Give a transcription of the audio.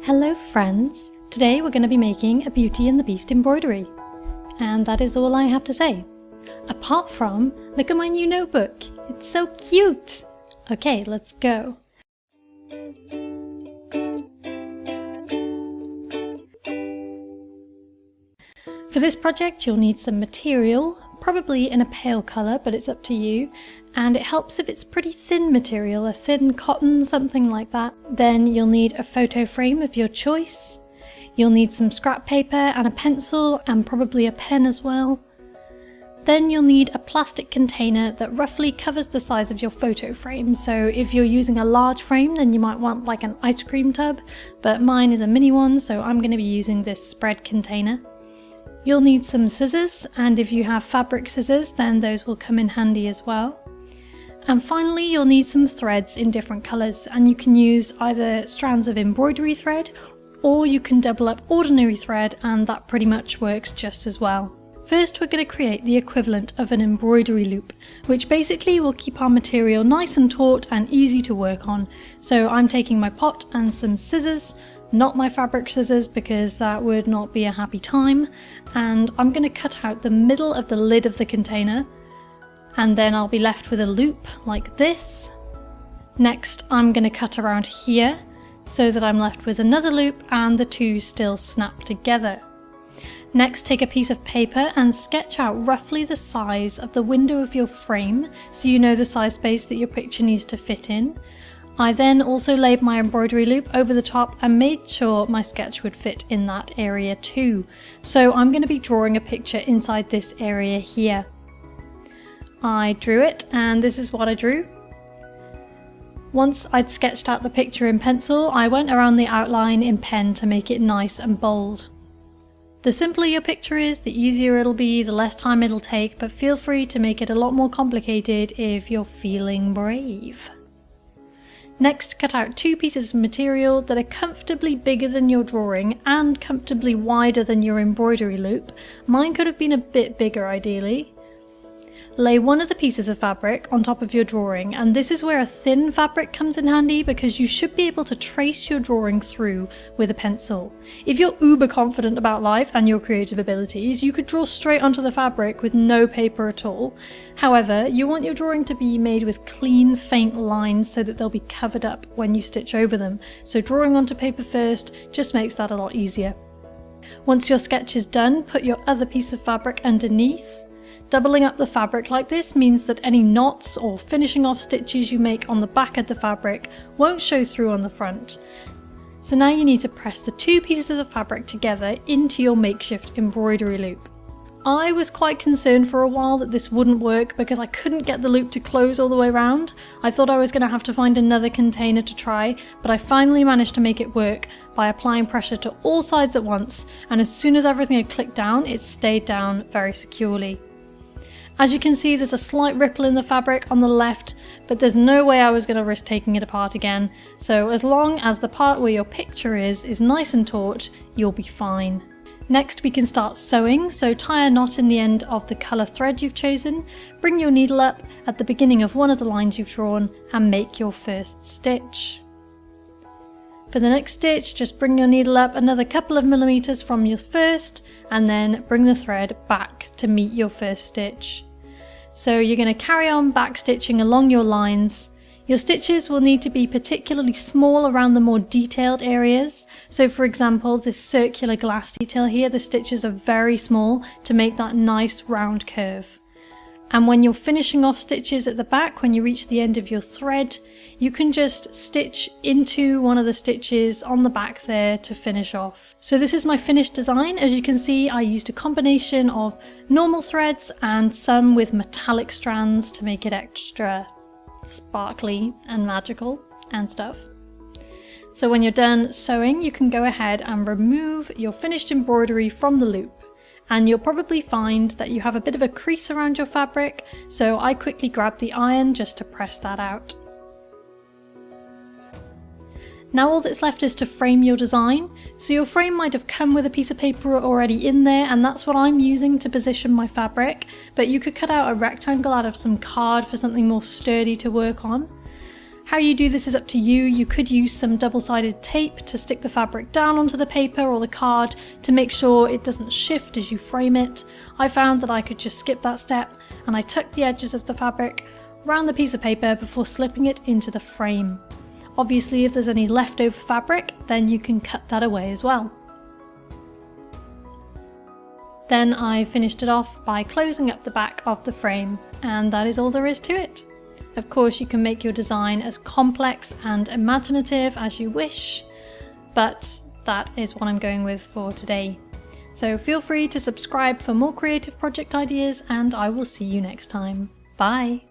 Hello friends! Today we're going to be making a Beauty and the Beast embroidery. And that is all I have to say. Apart from, look at my new notebook! It's so cute! Okay, let's go. For this project you'll need some material, probably in a pale colour, but it's up to you. And it helps if it's pretty thin material, a thin cotton, something like that. Then you'll need a photo frame of your choice. You'll need some scrap paper and a pencil and probably a pen as well. Then you'll need a plastic container that roughly covers the size of your photo frame. So if you're using a large frame then you might want like an ice cream tub, but mine is a mini one, so I'm going to be using this spread container. You'll need some scissors, and if you have fabric scissors then those will come in handy as well. And finally you'll need some threads in different colours, and you can use either strands of embroidery thread or you can double up ordinary thread, and that pretty much works just as well. First we're going to create the equivalent of an embroidery loop, which basically will keep our material nice and taut and easy to work on. So I'm taking my pot and some scissors, not my fabric scissors because that would not be a happy time, and I'm going to cut out the middle of the lid of the container. And then I'll be left with a loop like this. Next I'm going to cut around here so that I'm left with another loop and the two still snap together. Next take a piece of paper and sketch out roughly the size of the window of your frame so you know the size space that your picture needs to fit in. I then also laid my embroidery loop over the top and made sure my sketch would fit in that area too. So I'm going to be drawing a picture inside this area here. I drew it, and this is what I drew. Once I'd sketched out the picture in pencil, I went around the outline in pen to make it nice and bold. The simpler your picture is, the easier it'll be, the less time it'll take, but feel free to make it a lot more complicated if you're feeling brave. Next, cut out two pieces of material that are comfortably bigger than your drawing and comfortably wider than your embroidery loop. Mine could have been a bit bigger ideally. Lay one of the pieces of fabric on top of your drawing, and this is where a thin fabric comes in handy because you should be able to trace your drawing through with a pencil. If you're uber confident about life and your creative abilities, you could draw straight onto the fabric with no paper at all. However, you want your drawing to be made with clean, faint lines so that they'll be covered up when you stitch over them. So drawing onto paper first just makes that a lot easier. Once your sketch is done, put your other piece of fabric underneath. Doubling up the fabric like this means that any knots or finishing off stitches you make on the back of the fabric won't show through on the front. So now you need to press the two pieces of the fabric together into your makeshift embroidery loop. I was quite concerned for a while that this wouldn't work because I couldn't get the loop to close all the way around. I thought I was going to have to find another container to try, but I finally managed to make it work by applying pressure to all sides at once, and as soon as everything had clicked down, it stayed down very securely. As you can see, there's a slight ripple in the fabric on the left, but there's no way I was going to risk taking it apart again, so as long as the part where your picture is nice and taut, you'll be fine. Next we can start sewing, so tie a knot in the end of the colour thread you've chosen, bring your needle up at the beginning of one of the lines you've drawn and make your first stitch. For the next stitch, just bring your needle up another couple of millimeters from your first, and then bring the thread back to meet your first stitch. So you're going to carry on back stitching along your lines. Your stitches will need to be particularly small around the more detailed areas. So for example, this circular glass detail here, the stitches are very small to make that nice round curve. And when you're finishing off stitches at the back, when you reach the end of your thread, you can just stitch into one of the stitches on the back there to finish off. So this is my finished design. As you can see, I used a combination of normal threads and some with metallic strands to make it extra sparkly and magical and stuff. So when you're done sewing, you can go ahead and remove your finished embroidery from the loop. And you'll probably find that you have a bit of a crease around your fabric, so I quickly grabbed the iron just to press that out. Now all that's left is to frame your design. So your frame might have come with a piece of paper already in there, and that's what I'm using to position my fabric, but you could cut out a rectangle out of some card for something more sturdy to work on. How you do this is up to you. You could use some double-sided tape to stick the fabric down onto the paper or the card to make sure it doesn't shift as you frame it. I found that I could just skip that step, and I tucked the edges of the fabric around the piece of paper before slipping it into the frame. Obviously, if there's any leftover fabric, then you can cut that away as well. Then I finished it off by closing up the back of the frame, and that is all there is to it. Of course, you can make your design as complex and imaginative as you wish, but that is what I'm going with for today. So feel free to subscribe for more creative project ideas, and I will see you next time. Bye!